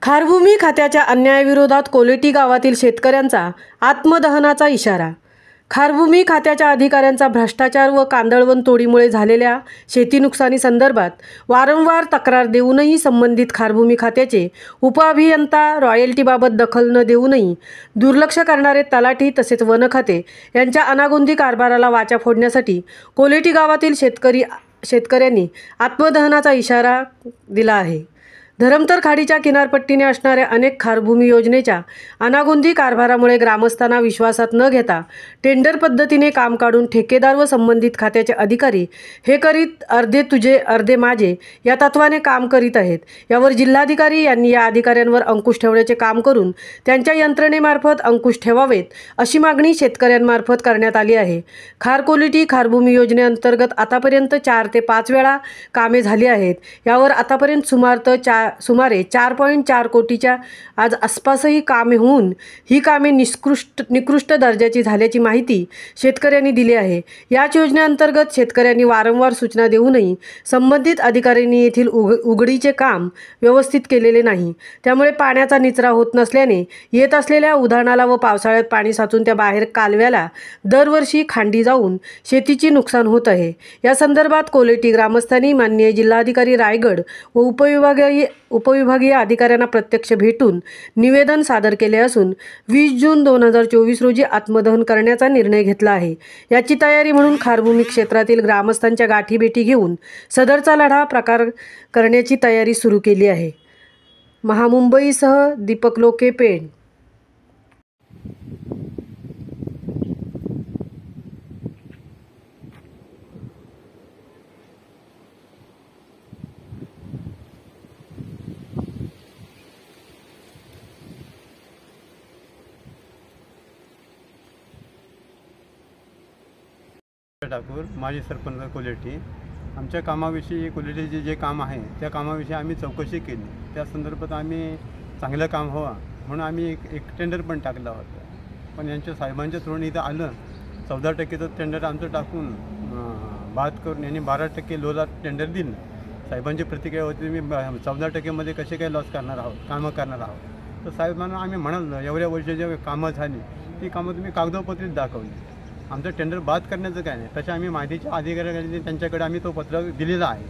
खारभूमी खात्याच्या अन्यायाविरोधात कोलेटी गावातील शेतकऱ्यांचा आत्मदहनाचा इशारा। खारभूमी खात्याच्या अधिकाऱ्यांचा भ्रष्टाचार व कांदळवन तोडीमुळे झालेल्या शेती नुकसानी संदर्भात वारंवार तक्रार देऊनही संबंधित खारभूमी खात्याचे उपअभियंता रॉयल्टीबाबत दखल न देऊनही दुर्लक्ष करणारे तलाठी तसेच वन खाते यांच्या अनागोंदी कारभाराला वाचा फोडण्यासाठी कोलेटी गावातील शेतकऱ्यांनी आत्मदहनाचा इशारा दिला आहे। धरमतर खाडीच्या किनारपट्टीने असणाऱ्या अनेक खारभूमी योजनेच्या अनागोंदी कारभारामुळे ग्रामस्थांना विश्वासात न घेता टेंडर पद्धतीने काम काढून ठेकेदार व संबंधित खात्याचे अधिकारी हे करीत अर्धे तुझे अर्धे माझे या तत्वाने काम करीत आहेत। यावर जिल्हाधिकारी यांनी या अधिकाऱ्यांवर अंकुश ठेवण्याचे काम करून त्यांच्या यंत्रणेमार्फत अंकुश ठेवावेत अशी मागणी शेतकऱ्यांमार्फत करण्यात आली आहे। खारकोलेटी खारभूमी योजनेअंतर्गत आतापर्यंत 4 ते 5 वेळा कामे झाली आहेत। यावर आतापर्यंत सुमारे 4.4 कोटीच्या आज आसपासही कामे होऊन ही कामे निकृष्ट दर्जाची झाल्याची माहिती शेतकऱ्यांनी दिली आहे। याच योजनेअंतर्गत शेतकऱ्यांनी वारंवार सूचना देऊनही संबंधित अधिकाऱ्यांनी येथील उघडीचे काम व्यवस्थित केलेले नाही। त्यामुळे पाण्याचा निचरा होत नसल्याने येत असलेल्या उधाणाला व पावसाळ्यात पाणी साचून त्या बाहेर कालव्याला दरवर्षी खांडी जाऊन शेतीची नुकसान होत आहे। या संदर्भात कोलेटी ग्रामस्थांनी माननीय जिल्हाधिकारी रायगड व उपविभागीय अधिकाऱ्यांना प्रत्यक्ष भेटून निवेदन सादर केले असून 20 जून 2024 रोजी आत्मदहन करण्याचा निर्णय घेतला आहे। याची तयारी म्हणून खारभूमी क्षेत्रातील ग्रामस्थांच्या गाठीभेटी घेऊन सदरचा लढा प्रकार करण्याची तयारी सुरू केली आहे। महामुंबईसह दीपक लोके, पेण। ठाकूर, माजी सरपंच कोलेटी। आमच्या कामाविषयी कोलेटीचे जे काम आहे त्या कामाविषयी आम्ही चौकशी केली। त्या संदर्भात आम्ही चांगलं काम व्हावं म्हणून आम्ही एक टेंडर पण टाकला होता। पण यांच्या साहेबांच्या थ्रूने इथं आलं 14% टेंडर आमचं टाकून बाद करून यांनी 12% लोला टेंडर दिलं। साहेबांची प्रतिक्रिया होती मी 14% कसे काय लॉस करणार आहोत, कामं करणार आहोत। तर साहेबांना आम्ही म्हणालो एवढ्या वर्षी जे कामं झाली ती कामं तुम्ही कागदोपत्रीत दाखवली, आमचं टेंडर बाद करण्याचं काय नाही। तशा आम्ही माहितीच्या अधिकाऱ्यांनी त्यांच्याकडे आम्ही तो पत्र दिलेला आहे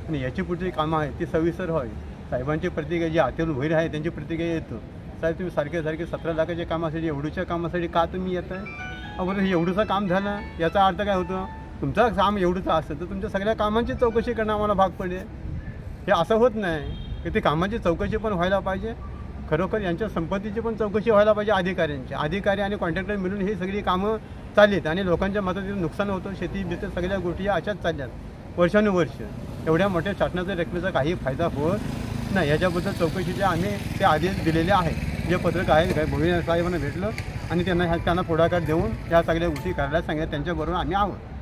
आणि याची पुढची कामं आहेत ती सविस्तर व्हावी। साहेबांची प्रतिक्रिया जी आतील होईल आहे त्यांची प्रतिक्रिया येतो साहेब तुम्ही सारखे 17 लाखाचे कामासाठी एवढूच्या कामासाठी का तुम्ही येत आहे। अगोदर हे एवढंसं काम झालं याचा अर्थ काय होतो, तुमचं काम एवढंचं असेल तर तुमच्या सगळ्या कामांची चौकशी करणं आम्हाला भाग पडेल। हे असं होत नाही की ते कामाची चौकशी पण व्हायला पाहिजे, खरोखर यांच्या संपत्तीची पण चौकशी व्हायला पाहिजे। अधिकारी आणि कॉन्ट्रॅक्टर मिळून ही सगळी कामं चाललीत आणि लोकांच्या मदतीने नुकसान होतं, शेती बिती सगळ्या गोष्टी अशाच चालल्यात वर्षानुवर्ष। एवढ्या मोठ्या शासनाच्या रकमेचा काही फायदा होत नाही। याच्याबद्दल चौकशीचे आम्ही ते आदेश दिलेले आहेत। जे पत्रक आहे भुईर साहेबांना भेटलं आणि त्यांना पुढाकार देऊन या सगळ्या गोष्टी करायला सांगितलं, त्यांच्याबरोबर आम्ही आहोत।